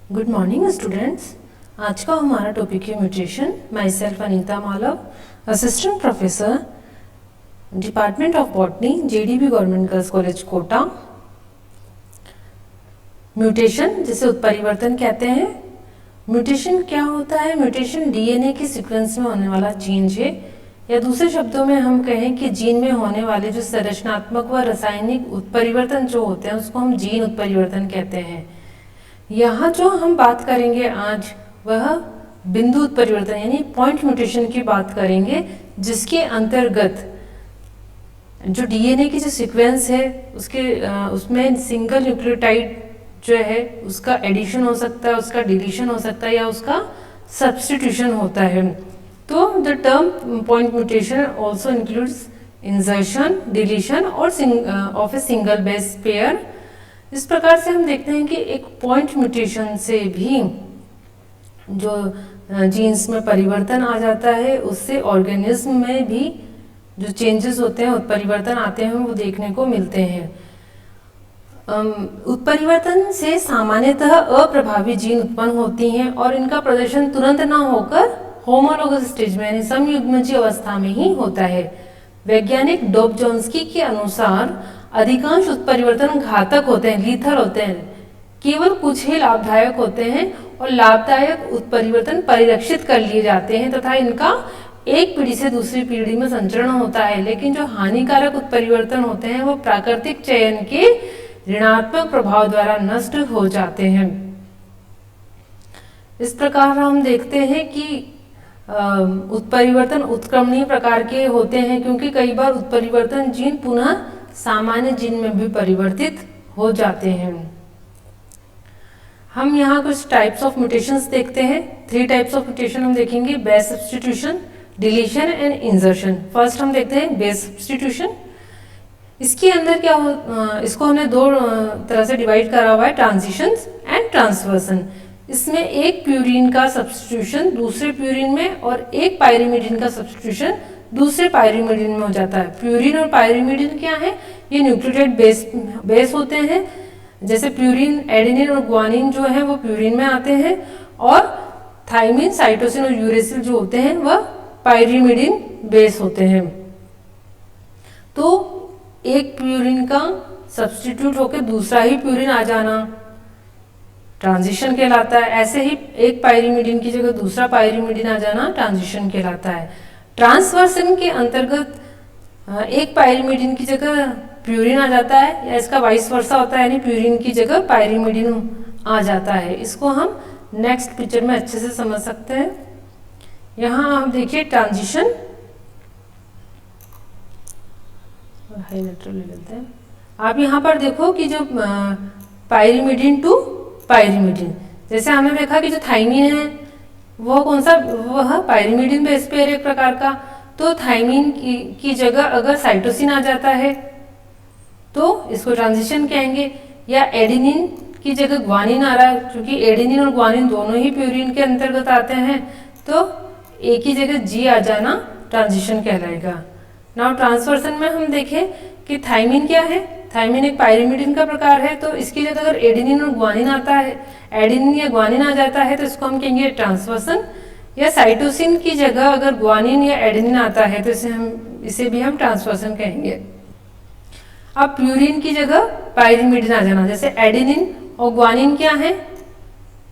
Good morning students. आज का हमारा टॉपिक है mutation. Myself Anita Malav, assistant professor, department of botany, JDB government girls college Kota. Mutation जिसे उत्परिवर्तन कहते हैं। म्यूटेशन क्या होता है? म्यूटेशन डीएनए के सीक्वेंस में होने वाला चेंज है, या दूसरे शब्दों में हम कहें कि जीन में होने वाले जो संरचनात्मक व रासायनिक उत्परिवर्तन जो होते हैं उसको हम जीन उत्परिवर्तन कहते हैं। यहाँ जो हम बात करेंगे आज वह बिंदु उत्परिवर्तन यानी पॉइंट म्यूटेशन की बात करेंगे, जिसके अंतर्गत जो डीएनए की जो सीक्वेंस है उसमें सिंगल न्यूक्लियोटाइड जो है उसका एडिशन हो सकता है, उसका डिलीशन हो सकता है या उसका सब्स्टिट्यूशन होता है। तो the term point mutation also includes insertion, deletion और of a single base pair. इस प्रकार से हम देखते हैं कि एक पॉइंट म्यूटेशन से भी जो जीन्स में परिवर्तन आ जाता है, उससे ऑर्गेनिज्म में भी जो चेंजेस होते हैं, उत्परिवर्तन आते हैं, वो देखने को मिलते हैं। उत्परिवर्तन से सामान्यतः अप्रभावी जीन उत्पन्न होती हैं और इनका प्रदर्शन तुरंत ना होकर होमोलोगस स्टेज में यानी समयुग्मजीय अवस्था में ही होता है। वैज्ञानिक डॉब-जोन्स्की के अनुसार अधिकांश उत्परिवर्तन घातक होते हैं, लीथल होते हैं, केवल कुछ ही लाभदायक होते हैं और लाभदायक उत्परिवर्तन परिरक्षित कर लिए जाते हैं तथा इनका एक पीढ़ी से दूसरी पीढ़ी में संचरण होता है। लेकिन जो हानिकारक उत्परिवर्तन होते हैं वो प्राकृतिक चयन के ऋणात्मक प्रभाव द्वारा नष्ट हो जाते हैं। इस प्रकार हम देखते हैं कि उत्परिवर्तन उत्क्रमणीय प्रकार के होते हैं, क्योंकि कई बार उत्परिवर्तन जीन पुनः सामान्य जीन में भी परिवर्तित हो जाते हैं। हम यहाँ कुछ टाइप्स ऑफ म्यूटेशंस देखते हैं। 3 टाइप्स ऑफ म्यूटेशन हम देखेंगे: base substitution, deletion and insertion. First हम देखते हैं बेस सब्स्टिट्यूशन। इसके अंदर क्या हो, इसको हमने 2 तरह से डिवाइड करा हुआ है, ट्रांजिशंस एंड ट्रांसवर्सन। इसमें एक प्यूरिन का सब्स्टिट्यूशन दूसरे प्यूरिन में और एक पायरिमिडिन का सब्स्टिट्यूशन दूसरे पायरिमिडिन में हो जाता है। प्यूरिन और पायरिमिडिन क्या है? ये न्यूक्लियोटाइड बेस होते हैं। जैसे प्यूरिन, एडेनिन और ग्वानिन जो है वो प्यूरिन में आते हैं और थाइमिन, साइटोसिन और यूरेसिल जो होते हैं वह पायरिमिडिन बेस होते हैं। तो एक प्यूरिन का सब्स्टिट्यूट होकर दूसरा ही प्यूरिन आ जाना ट्रांजिशन कहलाता है। ऐसे ही एक पायरिमिडिन की जगह दूसरा पायरिमिडिन आ जाना ट्रांजिशन कहलाता है। ट्रांसवर्सन के अंतर्गत एक पायरिमिडिन की जगह प्यूरिन आ जाता है या इसका वाइस वर्सा होता है, यानी प्यूरिन की जगह पायरिमिडिन आ जाता है। इसको हम नेक्स्ट पिक्चर में अच्छे से समझ सकते हैं। यहाँ आप देखिए ट्रांजिशन, हाइलाइटर ले लेते हैं। आप यहाँ पर देखो कि जो पायरिमिडिन टू पायरिमिडिन, जैसे हमने देखा कि जो थाइमिन है वह कौन सा, वह पायरिमिडिन बेस पेयर एक प्रकार का। तो थाइमिन की जगह अगर साइटोसिन आ जाता है तो इसको ट्रांजिशन कहेंगे, या एडेनिन की जगह ग्वानिन आ रहा है, क्योंकि एडेनिन और ग्वानिन दोनों ही प्यूरिन के अंतर्गत आते हैं, तो एक ही जगह जी आ जाना ट्रांजिशन कहलाएगा। नाउ ट्रांसवर्सन में हम देखें कि थाइमिन क्या है। थाइमिन एक पायरिमिडिन का प्रकार है, तो इसकी जगह अगर एडेनिन और ग्वानिन आता है, एडेनिन या ग्वानिन आ जाता है तो इसको हम कहेंगे ट्रांसवर्सन। या साइटोसिन की जगह अगर ग्वानिन या एडेनिन आता है तो इसे भी हम ट्रांसवर्सन कहेंगे। अब प्यूरिन की जगह पायरिमिडिन आ जाना, जैसे एडेनिन और ग्वानिन क्या है,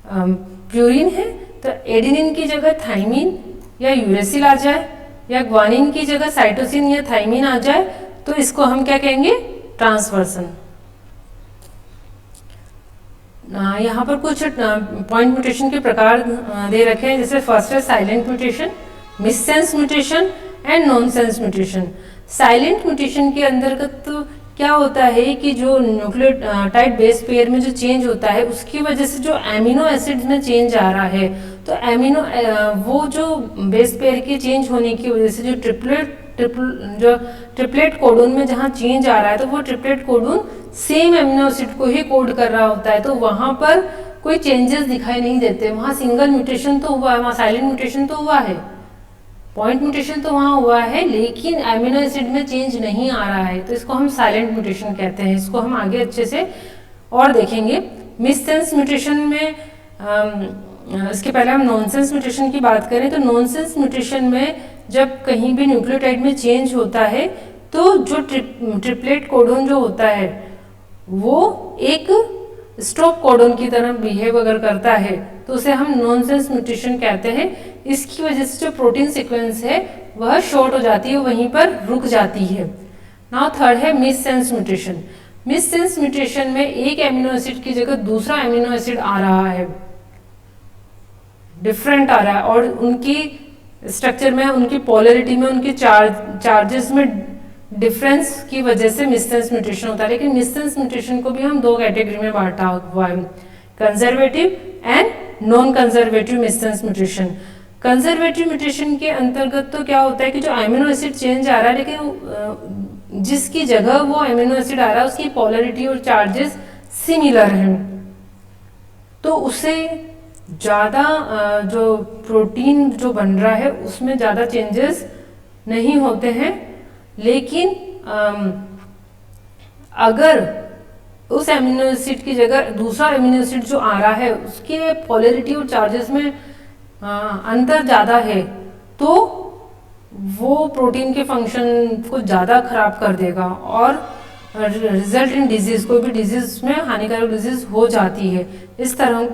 प्यूरिन है, तो एडेनिन की जगह थाइमिन या यूरेसिल आ जाए या ग्वानिन की जगह साइटोसिन या थाइमिन आ जाए तो इसको हम क्या कहेंगे, ट्रांसवर्सन। यहाँ पर कुछ पॉइंट म्यूटेशन के प्रकार दे रखे हैं। जैसे फर्स्ट है silent mutation, missense mutation and nonsense mutation. Silent mutation के अंतर्गत तो क्या होता है कि जो न्यूक्लियोटाइड बेस पेयर में जो चेंज होता है उसकी वजह से जो एमिनो एसिड्स में चेंज आ रहा है, तो वो जो बेस पेयर के चेंज होने की वजह से जो ट्रिपलेट कोडोन में जहाँ चेंज आ रहा है तो वो triplet codon same amino acid को ही कोड कर रहा होता है, तो वहाँ पर कोई चेंजेस दिखाई नहीं देते। वहाँ सिंगल म्यूटेशन तो हुआ है, वहाँ साइलेंट म्यूटेशन तो हुआ है, पॉइंट म्यूटेशन तो वहाँ हुआ है, लेकिन एमिनो एसिड में चेंज नहीं आ रहा है, तो इसको हम साइलेंट म्यूटेशन कहते हैं। इसको हम आगे अच्छे से और देखेंगे। मिससेंस म्यूटेशन में इसके पहले हम नॉनसेंस म्यूटेशन की बात करें तो नॉनसेंस म्यूटेशन में जब कहीं भी न्यूक्लियोटाइड में चेंज होता है तो जो ट्रिपलेट कोडोन जो होता है वो एक स्टॉप कोडोन की तरह बिहेव अगर करता है तो उसे हम नॉनसेंस म्यूटेशन कहते हैं। इसकी वजह से जो प्रोटीन सीक्वेंस है वह शॉर्ट हो जाती है, वहीं पर रुक जाती है। नाउ थर्ड है मिससेंस म्यूटेशन। मिससेंस म्यूटेशन में एक एमिनो एसिड की जगह दूसरा एमिनो एसिड आ रहा है, डिफरेंट आ रहा है, और उनकी स्ट्रक्चर में, उनकी पोलैरिटी में, उनके चार्जेस में डिफरेंस की वजह से मिससेंस म्यूटेशन होता है। लेकिन मिससेंस म्यूटेशन को भी हम दो कैटेगरी में बांटा हुआ है, conservative and non conservative missense mutation. Conservative mutation के अंतर्गत तो क्या होता है कि जो अमीनो एसिड चेंज आ रहा है लेकिन जिसकी जगह वो अमीनो एसिड आ रहा है उसकी पोलैरिटी और चार्जेस सिमिलर हैं, तो उसे ज़्यादा जो प्रोटीन जो बन रहा है उसमें ज़्यादा चेंजेस नहीं होते हैं। लेकिन अगर उस एमिनो एसिड की जगह दूसरा एमिनो एसिड जो आ रहा है उसके पोलैरिटी और चार्जेस में अंतर ज़्यादा है तो वो प्रोटीन के फंक्शन को ज़्यादा खराब कर देगा और रिजल्ट इन डिजीज, कोई भी डिजीज में हानिकारक डिजीज हो जाती है। इस तरह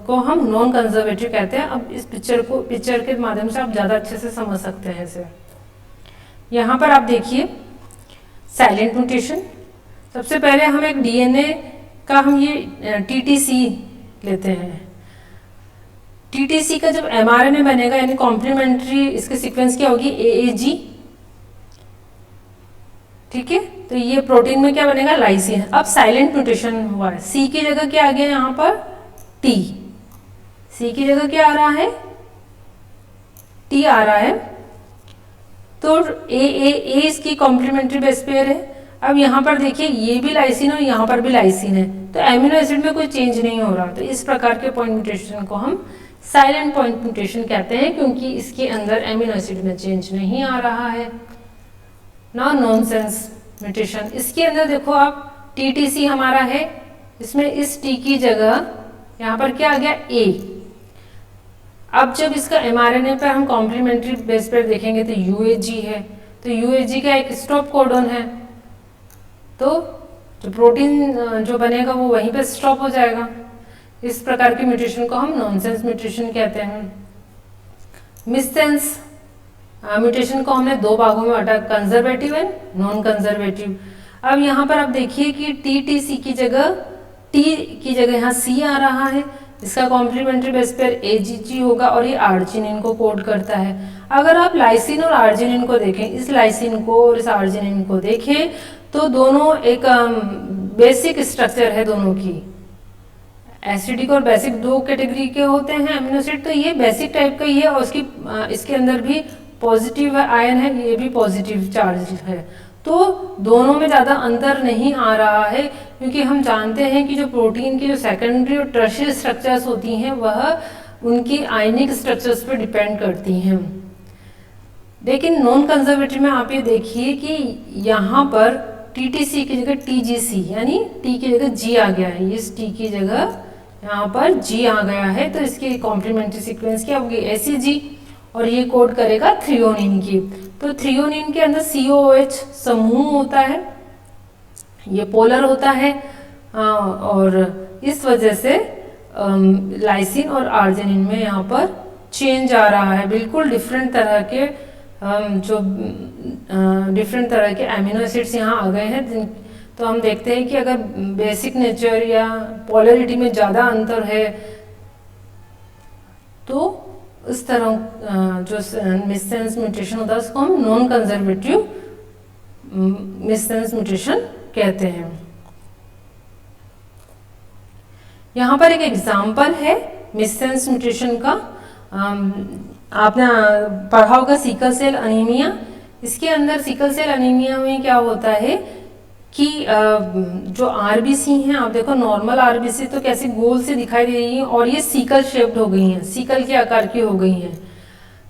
को हम नॉन कंजर्वेटिव कहते हैं। अब इस पिक्चर के माध्यम से आप ज़्यादा अच्छे से समझ सकते हैं इसे। यहाँ पर आप देखिए साइलेंट म्यूटेशन। सबसे पहले हम एक डीएनए का हम ये टीटीसी लेते हैं। टीटीसी का जब एमआरएनए बनेगा यानी कॉम्प्लीमेंट्री इसके सीक्वेंस क्या होगी, एएजी, ठीक है। तो ये प्रोटीन में क्या बनेगा, लाइसिन। अब साइलेंट म्यूटेशन हुआ है, सी की जगह क्या आ गया यहाँ पर, टी। सी की जगह क्या आ रहा है, टी आ रहा है। तो ए इसकी कॉम्प्लीमेंट्री बेस पेयर है। अब यहाँ पर देखिए ये भी लाइसिन और यहाँ पर भी लाइसिन है, तो एमिनो एसिड में कोई चेंज नहीं हो रहा। तो इस प्रकार के पॉइंट म्यूटेशन को हम साइलेंट पॉइंट म्यूटेशन कहते हैं क्योंकि इसके अंदर एमिनो एसिड में चेंज नहीं आ रहा है। नाउ नॉनसेंस म्यूटेशन, इसके अंदर देखो आप टीटीसी हमारा है, इसमें इस टी की जगह यहाँ पर क्या आ गया, ए। अब जब इसका एमआरएनए पर हम कॉम्प्लीमेंट्री बेस पर देखेंगे तो यूएजी है, तो यूएजी का एक स्टॉप कोडोन है, तो जो प्रोटीन जो बनेगा वो वहीं पे स्टॉप हो जाएगा। इस प्रकार के म्यूटेशन को हम नॉनसेंस म्यूटेशन कहते हैं। मिससेंस म्यूटेशन को हमने दो भागों में बांटा, कंजर्वेटिव एंड नॉन कंजर्वेटिव। अब यहाँ पर आप देखिए कि टीटीसी की जगह यहाँ सी आ रहा है, इसका कॉम्प्लीमेंट्री बेस पेयर एजीजी होगा और ये आर्जिनिन को कोड करता है। अगर आप लाइसिन और आर्जिनिन को देखें, इस लाइसिन को और इस आर्जिनिन को देखें तो दोनों एक बेसिक स्ट्रक्चर है, दोनों की एसिडिक और बेसिक दो कैटेगरी के होते हैं अमीनो एसिड। तो ये बेसिक टाइप का ही है और इसके अंदर भी पॉजिटिव आयन है, ये भी पॉजिटिव चार्ज है। तो दोनों में ज़्यादा अंतर नहीं आ रहा है क्योंकि हम जानते हैं कि जो प्रोटीन की जो सेकेंडरी और टर्शियरी स्ट्रक्चर्स होती हैं वह उनकी आयनिक स्ट्रक्चर्स पर डिपेंड करती हैं। लेकिन नॉन कंजर्वेटिव में आप ये देखिए कि यहाँ पर टीटीसी की जगह टीजीसी यानी टी की जगह जी आ गया है, इस टी की जगह यहाँ पर जी आ गया है, तो इसकी कॉम्प्लीमेंट्री सीक्वेंस क्या होगी, एसीजी, और ये कोड करेगा थ्रियोनिन की। तो थ्रियोनिन के अंदर COOH समूह होता है, ये पोलर होता है और इस वजह से लाइसिन और आर्जिनिन में यहाँ पर चेंज आ रहा है। बिल्कुल डिफरेंट तरह के डिफरेंट तरह के अमीनो एसिड्स यहाँ आ गए हैं। तो हम देखते हैं कि अगर बेसिक नेचर या पोलैरिटी में ज़्यादा अंतर है तो इस तरह जो मिससेंस म्यूटेशन होता है उसको हम नॉन कंजर्वेटिव मिससेंस म्यूटेशन कहते हैं। यहाँ पर एक एग्जाम्पल है मिससेंस म्यूटेशन का, आपने पढ़ा होगा सिकल सेल अनीमिया। इसके अंदर सिकल सेल अनीमिया में क्या होता है कि जो आरबीसी हैं, आप देखो नॉर्मल आरबीसी तो कैसे गोल से दिखाई दे रही हैं और ये सिकल शेप्ड हो गई हैं, सिकल के आकार की हो गई हैं।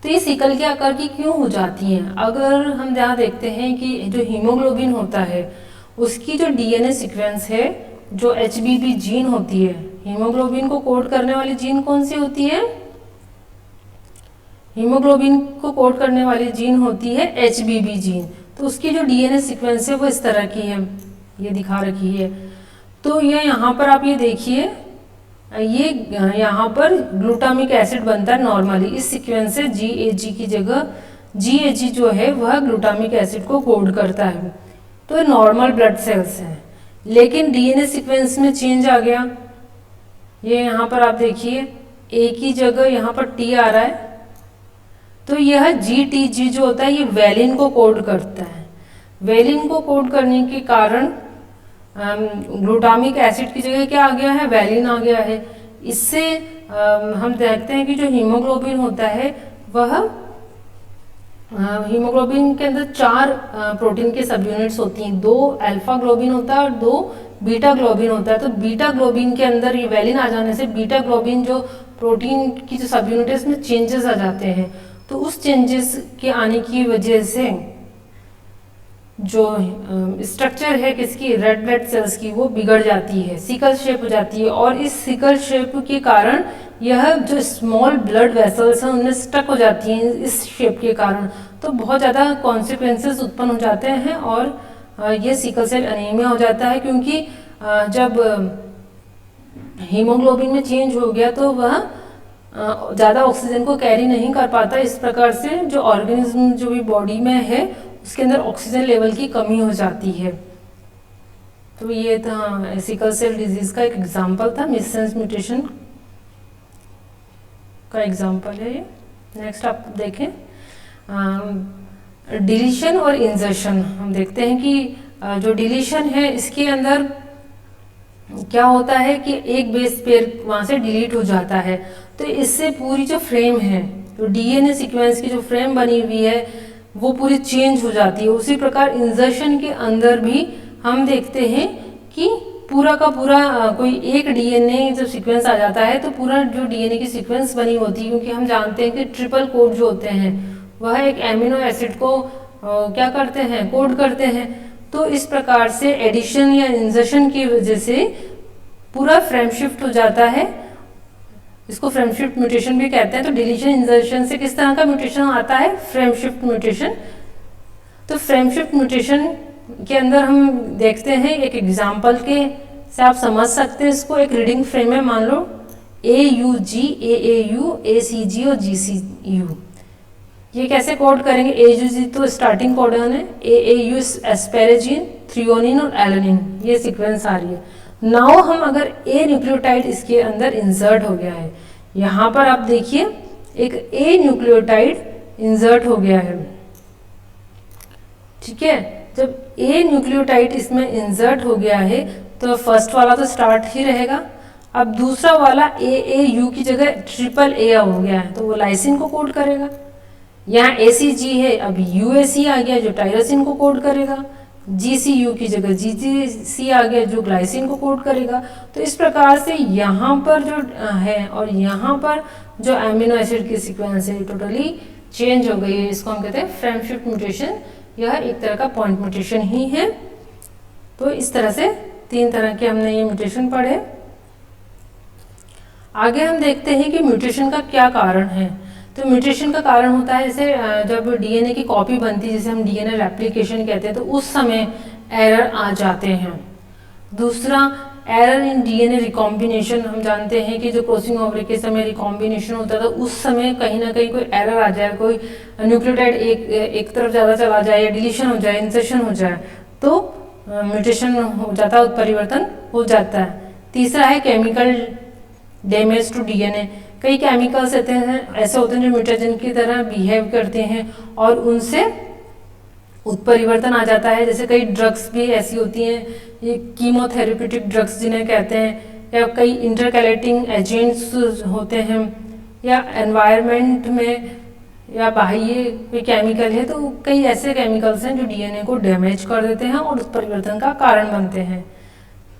तो ये सिकल के आकार की क्यों हो जाती हैं? अगर हम यहाँ देखते हैं कि जो हीमोग्लोबिन होता है उसकी जो डीएनए सीक्वेंस है, जो HBB जीन होती है, हीमोग्लोबिन को कोड करने वाली जीन कौन सी होती है? हीमोग्लोबिन को कोड करने वाली जीन होती है HBB जीन। तो उसकी जो DNA सीक्वेंस है वो इस तरह की है, ये दिखा रखी है। तो ये यहाँ पर आप ये देखिए, ये यहाँ पर ग्लूटामिक एसिड बनता है नॉर्मली, इस सीक्वेंस से GAG की जगह GAG जो है वह ग्लूटामिक एसिड को कोड करता है। तो ये नॉर्मल ब्लड सेल्स हैं, लेकिन DNA सीक्वेंस में चेंज आ गया। ये यहाँ पर आप देखिए A की जगह यहाँ पर T आ रहा है, तो यह GTG जो होता है ये वैलिन को कोड करता है। वैलिन को कोड करने के कारण ग्लूटामिक एसिड की जगह क्या आ गया है? वैलिन आ गया है। इससे हम देखते हैं कि जो हीमोग्लोबिन होता है वह हीमोग्लोबिन के अंदर 4 प्रोटीन के सब यूनिट्स होती हैं, 2 अल्फा ग्लोबिन होता है और 2 बीटा ग्लोबिन होता है। तो बीटा ग्लोबिन के अंदर ये वैलिन आ जाने से बीटा ग्लोबिन जो प्रोटीन की जो सब यूनिट है उसमें चेंजेस आ जाते हैं। तो उस चेंजेस के आने की वजह से जो स्ट्रक्चर है किसकी, रेड ब्लड सेल्स की, वो बिगड़ जाती है, सिकल शेप हो जाती है। और इस सिकल शेप के कारण यह जो स्मॉल ब्लड वेसल्स हैं उनमें स्टक हो जाती हैं इस शेप के कारण। तो बहुत ज़्यादा कॉन्सिक्वेंसेस उत्पन्न हो जाते हैं और ये सिकल सेल एनीमिया हो जाता है, क्योंकि जब हीमोग्लोबिन में चेंज हो गया तो वह ज़्यादा ऑक्सीजन को कैरी नहीं कर पाता। इस प्रकार से जो ऑर्गेनिज्म जो भी बॉडी में है उसके अंदर ऑक्सीजन लेवल की कमी हो जाती है। तो ये था सिकल सेल डिजीज का एक एग्जांपल था, मिससेंस म्यूटेशन का एग्जांपल है ये। नेक्स्ट आप देखें डिलीशन और इंसर्शन। हम देखते हैं कि जो डिलीशन है इसके अंदर क्या होता है कि एक बेस पेयर वहाँ से डिलीट हो जाता है, तो इससे पूरी जो फ्रेम है, तो DNA सीक्वेंस की जो फ्रेम बनी हुई है वो पूरी चेंज हो जाती है। उसी प्रकार इंसर्शन के अंदर भी हम देखते हैं कि पूरा का पूरा कोई एक DNA जब सीक्वेंस आ जाता है तो पूरा जो DNA की सीक्वेंस बनी होती है, क्योंकि हम जानते हैं कि ट्रिपल कोड जो होते हैं वह एक एमिनो एसिड को क्या करते हैं, कोड करते हैं। तो इस प्रकार से एडिशन या इंसर्शन की वजह से पूरा फ्रेम शिफ्ट हो जाता है, इसको फ्रेम शिफ्ट म्यूटेशन भी कहते हैं। तो डिलीशन इंसर्शन से किस तरह का म्यूटेशन आता है, फ्रेम शिफ्ट म्यूटेशन। तो फ्रेम शिफ्ट म्यूटेशन के अंदर हम देखते हैं एक एग्जांपल के से आप समझ सकते हैं इसको। एक रीडिंग फ्रेम है, मान लो AUG, AAU, ACG और GCU। ये कैसे कोड करेंगे? AUG तो स्टार्टिंग कोडन है, AAU एस्पेरेजिन, थ्रियोनिन और एलेनिन, ये सीक्वेंस आ रही है। नाउ हम अगर A न्यूक्लियोटाइड इसके अंदर इंसर्ट हो गया है, यहाँ पर आप देखिए एक A न्यूक्लियोटाइड इंसर्ट हो गया है, ठीक है। जब A न्यूक्लियोटाइड इसमें इंसर्ट हो गया है तो फर्स्ट वाला तो स्टार्ट ही रहेगा। अब दूसरा वाला AAU की जगह ट्रिपल A हो गया है, तो वो लाइसिन को कोड करेगा। यहाँ ACG है, अब UAC आ गया जो टायरोसिन को कोड करेगा। GCU की जगह GGC आ गया जो ग्लाइसिन को कोड करेगा। तो इस प्रकार से यहाँ पर जो है और यहाँ पर जो एमिनो एसिड की सीक्वेंस है टोटली चेंज हो गई है। इसको हम कहते हैं फ्रेम शिफ्ट म्यूटेशन। यह एक तरह का पॉइंट म्यूटेशन ही है। तो इस तरह से 3 तरह के हमने ये म्यूटेशन पढ़े। आगे हम देखते हैं कि म्यूटेशन का क्या कारण है। तो म्यूटेशन का कारण होता है जैसे जब DNA की कॉपी बनती है, जिसे हम DNA रेप्लिकेशन कहते हैं, तो उस समय एरर आ जाते हैं। दूसरा एरर इन DNA रिकॉम्बिनेशन। हम जानते हैं कि जो क्रॉसिंग ओवर के समय रिकॉम्बिनेशन होता था उस समय कहीं ना कहीं कोई एरर आ जाए, कोई न्यूक्लियोटाइड एक तरफ ज़्यादा चला जाए या डिलीशन हो जाए, इंसर्शन हो जाए, तो म्यूटेशन हो जाता है, उत्परिवर्तन हो जाता है। तीसरा है केमिकल डैमेज टू DNA। कई केमिकल्स ऐसे होते हैं जो म्यूटेजन की तरह बिहेव करते हैं और उनसे उत्परिवर्तन आ जाता है। जैसे कई ड्रग्स भी ऐसी होती हैं, ये कीमोथेरेप्यूटिक ड्रग्स जिन्हें कहते हैं, या कई इंटरकैलेटिंग एजेंट्स होते हैं, या एनवायरनमेंट में या बाह्य कोई केमिकल है, तो कई ऐसे केमिकल्स हैं जो DNA को डैमेज कर देते हैं और उत्परिवर्तन का कारण बनते हैं।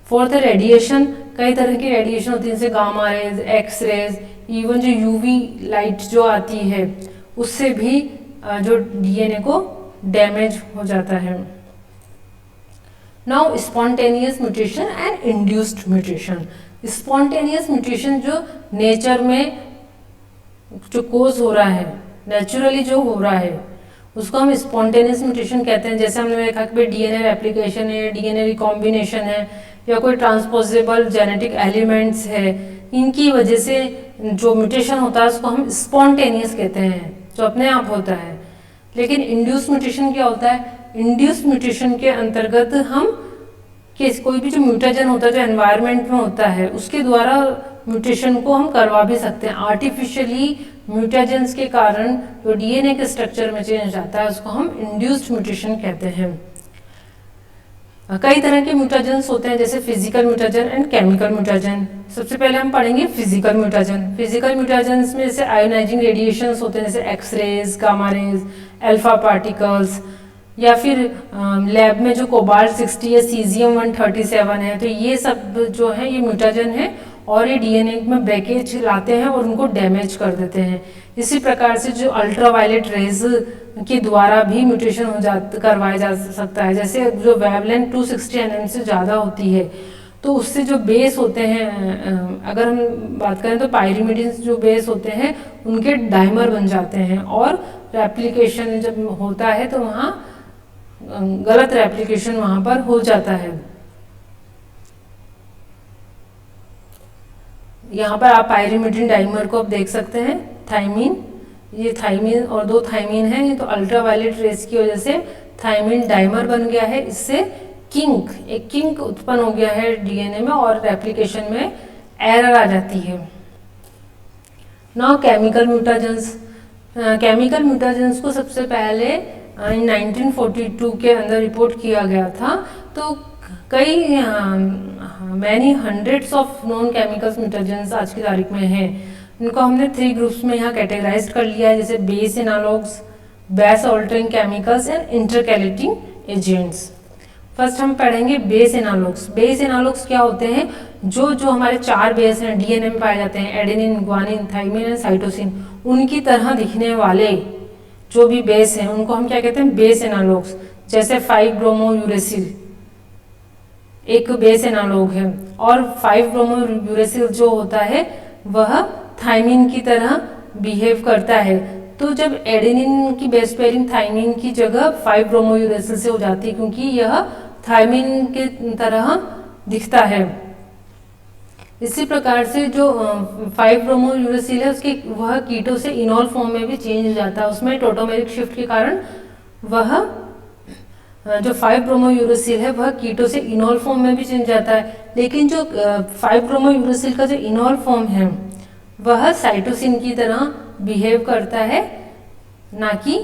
फोर्थ है रेडिएशन। कई तरह की रेडिएशन होती है जैसे gamma rays, X rays, even जो यूवी लाइट जो आती है उससे भी जो DNA को डैमेज हो जाता है। Now spontaneous mutation and induced mutation. Spontaneous mutation जो नेचर में जो कोज हो रहा है, नेचुरली जो हो रहा है, उसको हम स्पॉन्टेनियस म्यूटेशन कहते हैं। जैसे हमने देखा कि डीएनए रेप्लिकेशन है, डीएनए रिकॉम्बिनेशन है, या कोई ट्रांसपोजेबल जेनेटिक एलिमेंट्स है, इनकी वजह से जो म्यूटेशन होता है उसको हम स्पॉन्टेनियस कहते हैं, जो अपने आप होता है। लेकिन इंड्यूस म्यूटेशन क्या होता है? इंड्यूस म्यूटेशन के अंतर्गत हम कोई भी जो म्यूटेजन होता है जो एनवायरनमेंट में होता है उसके द्वारा म्यूटेशन को हम करवा भी सकते हैं। आर्टिफिशियली म्यूटेजेंस के कारण जो डीएनए के स्ट्रक्चर में चेंज आता है उसको हम इंड्यूस्ड म्यूटेशन कहते हैं। कई तरह के म्यूटेजेंस होते हैं, जैसे फिजिकल म्यूटेजन एंड केमिकल म्यूटेजन। सबसे पहले हम पढ़ेंगे फिजिकल म्यूटेजन। फिजिकल म्यूटेजेंस में जैसे आयोनाइजिंग रेडिएशंस होते हैं, जैसे X rays, gamma rays, alpha particles, या फिर लैब में जो कोबाल्ट 60 या सीजियम 137 है, तो ये सब जो है ये म्यूटेजन है और ये डीएनए में ब्रेकेज लाते हैं और उनको डैमेज कर देते हैं। इसी प्रकार से जो अल्ट्रावायलेट रेज के द्वारा भी म्यूटेशन करवाया जा सकता है। जैसे जो वेवलेंथ 260 nm से ज़्यादा होती है तो उससे जो बेस होते हैं, अगर हम बात करें तो पायरिमिडिन्स जो बेस होते हैं उनके डाइमर बन जाते हैं और रेप्लिकेशन जब होता है तो वहाँ गलत रेप्लिकेशन वहाँ पर हो जाता है। यहाँ पर आप पायरिमिडिन डाइमर को आप देख सकते हैं, थाइमीन, ये थाइमीन और दो थाइमीन है, ये तो अल्ट्रावायलेट रेज की वजह से थाइमीन डाइमर बन गया है। इससे एक किंक उत्पन्न हो गया है डीएनए में और रेप्लिकेशन में एरर आ जाती है। Now chemical mutagens. Chemical mutagens को सबसे पहले 1942 के अंदर रिपोर्ट किया गया था। तो कई many hundreds of non chemicals mutagens आज की तारीख में हैं। इनको हमने 3 ग्रुप्स में यहाँ कैटेगराइज कर लिया है, जैसे base analogues, base altering chemicals and intercalating agents. First हम पढ़ेंगे बेस एनालॉग्स। बेस एनालॉग्स क्या होते हैं? जो हमारे 4 बेस हैं डीएनए में पाए जाते हैं, adenine, guanine, thymine and cytosine, उनकी तरह दिखने वाले जो भी बेस हैं उनको हम क्या कहते हैं? Base analogues. जैसे 5-ब्रोमोयूरेसिल एक बेस एनालॉग है और 5-ब्रोमोयूरेसिल जो होता है वह थाइमिन की तरह बिहेव करता है। तो जब एडेनिन की बेस पेयरिंग थाइमिन की जगह 5-ब्रोमोयूरेसिल से हो जाती है, क्योंकि यह थाइमिन के तरह दिखता है। इसी प्रकार से जो 5-ब्रोमोयूरेसिल है उसके वह कीटो से इनॉल फॉर्म में भी चेंज हो जाता है। उसमें टोटोमेरिक शिफ्ट के कारण वह जो 5-ब्रोमोयूरेसिल है वह कीटो से इनॉल फॉर्म में भी चेंज जाता है। लेकिन जो 5-ब्रोमोयूरेसिल का जो इनॉल फॉर्म है वह साइटोसिन की तरह बिहेव करता है, ना कि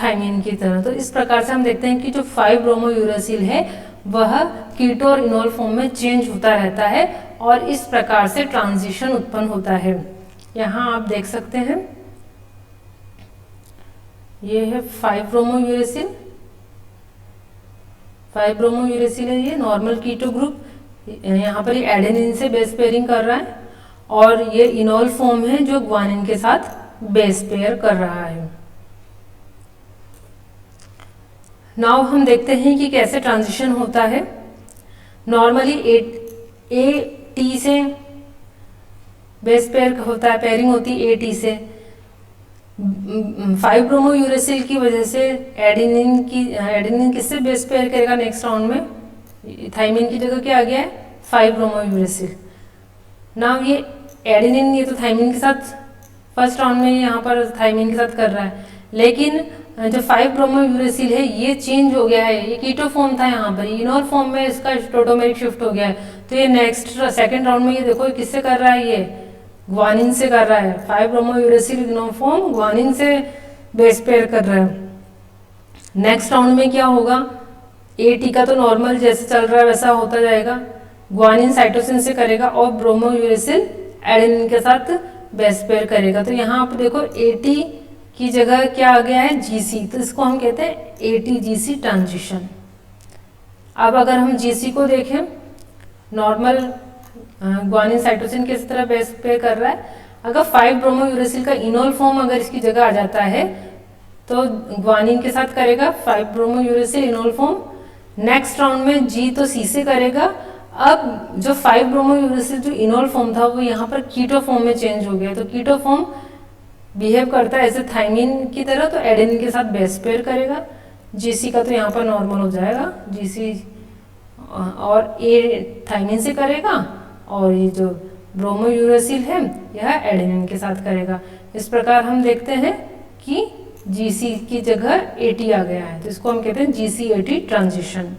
थाइमिन की तरह। तो इस प्रकार से हम देखते हैं कि जो 5-ब्रोमोयूरेसिल है वह कीटो और इनॉल फॉर्म में चेंज होता रहता है और इस प्रकार से ट्रांजिशन उत्पन्न होता है। यहाँ आप देख सकते हैं ये है 5-ब्रोमोयूरेसिल। 5-ब्रोमोयूरेसिल है ये नॉर्मल कीटो ग्रुप। यहाँ पर ये एडेनिन से बेस पेयरिंग कर रहा है और ये इनॉल फॉर्म है जो ग्वानिन के साथ बेस पेयर कर रहा है। नाउ हम देखते हैं कि कैसे ट्रांजिशन होता है। नॉर्मली ए टी से बेस पेयर होता है, पेयरिंग होती है ए टी से। 5-ब्रोमोयूरेसिल की वजह से एडेनिन किससे बेस पेयर करेगा नेक्स्ट राउंड में? थाइमिन की जगह क्या आ गया है? 5-ब्रोमोयूरेसिल। नाउ ये एडेनिन ये तो थाइमिन के साथ फर्स्ट राउंड में यहाँ पर थाइमिन के साथ कर रहा है, लेकिन जो 5-ब्रोमोयूरेसिल है ये चेंज हो गया है। ये कीटो फॉर्म था, यहाँ पर इनॉल फॉर्म में इसका टोटोमेरिक शिफ्ट हो गया है। तो ये नेक्स्ट सेकंड राउंड में ये देखो किससे कर रहा है? ये ग्वानिन से कर रहा है। 5-ब्रोमोयूरेसिल इनॉल फॉर्म ग्वानिन से बेस पेयर कर रहा है। नेक्स्ट राउंड में क्या होगा? एटी का तो नॉर्मल जैसे चल रहा है वैसा होता जाएगा, ग्वानिन साइटोसिन से करेगा और ब्रोमोयूरेसिल एडेनिन के साथ बेस पेयर करेगा। तो यहाँ आप देखो एटी की जगह क्या आ गया है? जीसी। तो इसको हम कहते हैं एटी-जीसी ट्रांजिशन। अब अगर हम जीसी को देखें, नॉर्मल ग्वानिन साइटोसिन किस तरह बेस पेयर कर रहा है। अगर 5-ब्रोमोयूरेसिल का इनॉल फॉर्म अगर इसकी जगह आ जाता है तो ग्वानिन के साथ करेगा 5-ब्रोमोयूरेसिल इनॉल फॉर्म। नेक्स्ट राउंड में जी तो सी से करेगा, अब जो 5 ब्रोमो यूरेसिल जो इनोल फॉर्म था वो यहाँ पर कीटो फॉर्म में चेंज हो गया। तो कीटो फॉर्म बिहेव करता है ऐसे थाइमिन की तरह, तो एडेनिन के साथ बेस पेयर करेगा। जीसी का तो यहाँ पर नॉर्मल हो जाएगा, जीसी और ए थाइमिन से करेगा, और ये जो ब्रोमो यूरेसिल है यह एडेनिन के साथ करेगा। इस प्रकार हम देखते हैं कि जीसी की जगह एटी आ गया है, तो इसको हम कहते हैं GC AT transition.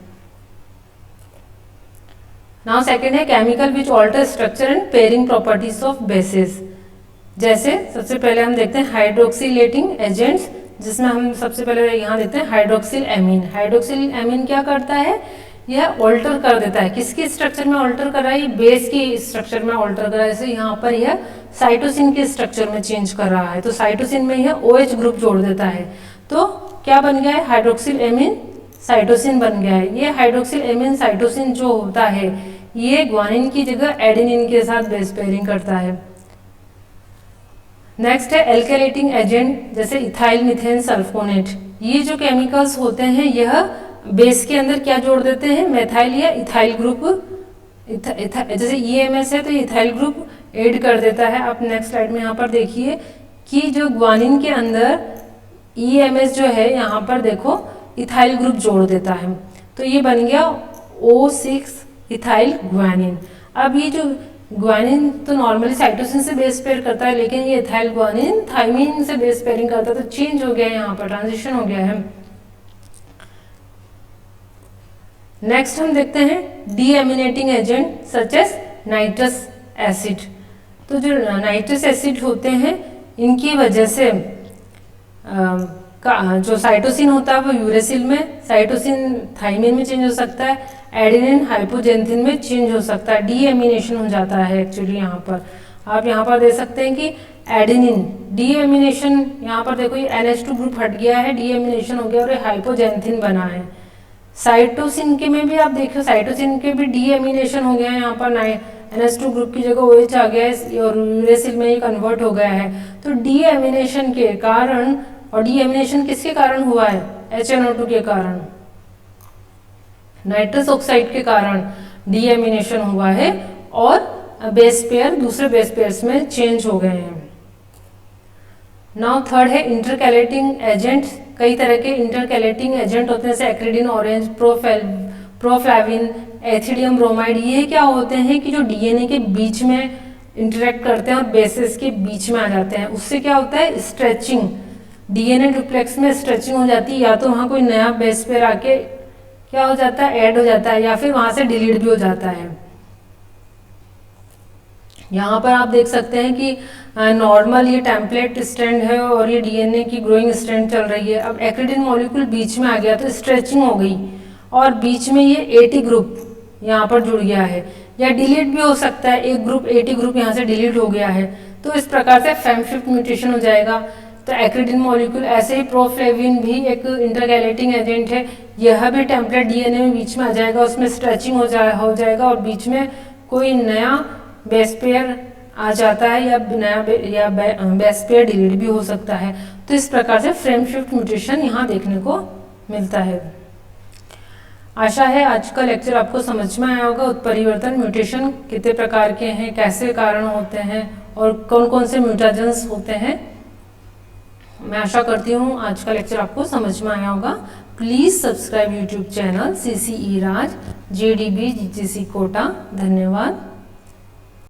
Now second है chemical which alter structure and pairing properties of bases. जैसे सबसे पहले हम देखते हैं हाइड्रोक्सिलेटिंग एजेंट्स, जिसमें हम सबसे पहले यहाँ देखते हैं हाइड्रोक्सिल एमीन। हाइड्रोक्सिल एमीन क्या करता है, यह ऑल्टर कर देता है। किसके स्ट्रक्चर में ऑल्टर कर रहा है, बेस की स्ट्रक्चर में ऑल्टर कर रहा है। जैसे यहाँ पर यह साइटोसिन के स्ट्रक्चर में चेंज कर रहा है, तो साइटोसिन में यह OH ग्रुप जोड़ देता है, तो क्या बन गया है, हाइड्रोक्सिल एमीन साइटोसिन बन गया है। ये हाइड्रोक्सिल एमीन साइटोसिन जो होता है ये ग्वानिन की जगह एडेनिन के साथ बेस पेयरिंग करता है। नेक्स्ट है एल्केलेटिंग एजेंट, जैसे इथाइल मीथेन सल्फोनेट। ये जो केमिकल्स होते हैं यह बेस के अंदर क्या जोड़ देते हैं, मेथाइल या इथाइल ग्रुप। जैसे EMS है तो इथाइल ग्रुप ऐड कर देता है। आप नेक्स्ट स्लाइड में यहाँ पर देखिए कि जो ग्वानिन के अंदर EMS जो है यहाँ पर देखो इथाइल ग्रुप जोड़ देता है, तो ये बन गया O6 इथाइल ग्वानिन। अब ये जो ग्वानिन तो नॉर्मली साइटोसिन से बेस पेयर करता है, लेकिन ये इथाइल ग्वानिन थाइमिन से बेस पेयरिंग करता है, तो चेंज हो गया है, यहाँ पर ट्रांजिशन हो गया है। नेक्स्ट हम देखते हैं deaminating agent such as nitrous acid. तो जो नाइट्रस एसिड होते हैं इनकी वजह से जो साइटोसिन होता है वो यूरेसिल में, साइटोसिन थाइमिन में चेंज हो सकता है, एडेनिन हाइपोजेंथिन में चेंज हो सकता है, डीएमिनेशन हो जाता है। एक्चुअली यहाँ पर आप यहाँ पर देख सकते हैं कि एडेनिन डीएमिनेशन, यहाँ पर देखो ये NH2 ग्रुप हट गया है, डीएमिनेशन हो गया और ये हाइपोजेंथिन बना है। साइटोसिन के में भी आप देखो साइटोसिन के भी डीएमिनेशन हो गया है, यहाँ पर NH2 ग्रुप की जगह OH आ गया है और यूरेसिल में ये कन्वर्ट हो गया है। तो डीएमिनेशन के कारण, और डीएमिनेशन किसके कारण हुआ है, HNO2 के कारण, नाइट्रस ऑक्साइड के कारण डीएमिनेशन हुआ है और बेस पेयर दूसरे बेस पेयर्स में चेंज हो गए हैं। नाउ थर्ड है इंटरकैलेटिंग एजेंट्स। कई तरह के इंटरकैलेटिंग एजेंट होते हैं, जैसे एक्रिडिन ऑरेंज, प्रोफ्लैविन, एथिडियम ब्रोमाइड। ये क्या होते हैं कि जो डीएनए के बीच में इंटरेक्ट करते हैं और बेसिस के बीच में आ जाते हैं। उससे क्या होता है, स्ट्रेचिंग, डीएनए डुप्लेक्स में स्ट्रेचिंग हो जाती है, या तो वहाँ कोई नया बेस पेयर आके क्या हो जाता है, ऐड हो जाता है, या फिर वहाँ से डिलीट भी हो जाता है। यहाँ पर आप देख सकते हैं कि नॉर्मल ये टेम्पलेट स्ट्रैंड है और ये डीएनए की ग्रोइंग स्ट्रैंड चल रही है। अब एक्रिडिन मॉलिक्यूल बीच में आ गया तो स्ट्रेचिंग हो गई और बीच में ये AT ग्रुप यहाँ पर जुड़ गया है, या डिलीट भी हो सकता है, एक ग्रुप AT ग्रुप यहाँ से डिलीट हो गया है, तो इस प्रकार से FAM50 म्यूटेशन हो जाएगा। तो एक्रिडिन मॉलिक्यूल, ऐसे ही प्रोफ्लेविन भी एक इंटरकैलेटिंग एजेंट है, यह भी टेम्पलेट डीएनए में बीच में आ जाएगा, उसमें स्ट्रेचिंग हो जाएगा और बीच में कोई नया बेस पेयर आ जाता है, या नया बेस पेयर डिलीट भी हो सकता है। तो इस प्रकार से फ्रेम शिफ्ट म्यूटेशन यहाँ देखने को मिलता है। आशा है आज का लेक्चर आपको समझ में आया होगा। उत्परिवर्तन म्यूटेशन कितने प्रकार के हैं, कैसे कारण होते हैं और कौन कौन से म्यूटाजेंस होते हैं। मैं आशा करती हूँ आज का लेक्चर आपको समझ में आया होगा। Please subscribe YouTube channel CCE Raj JDB GGC Kota. धन्यवाद।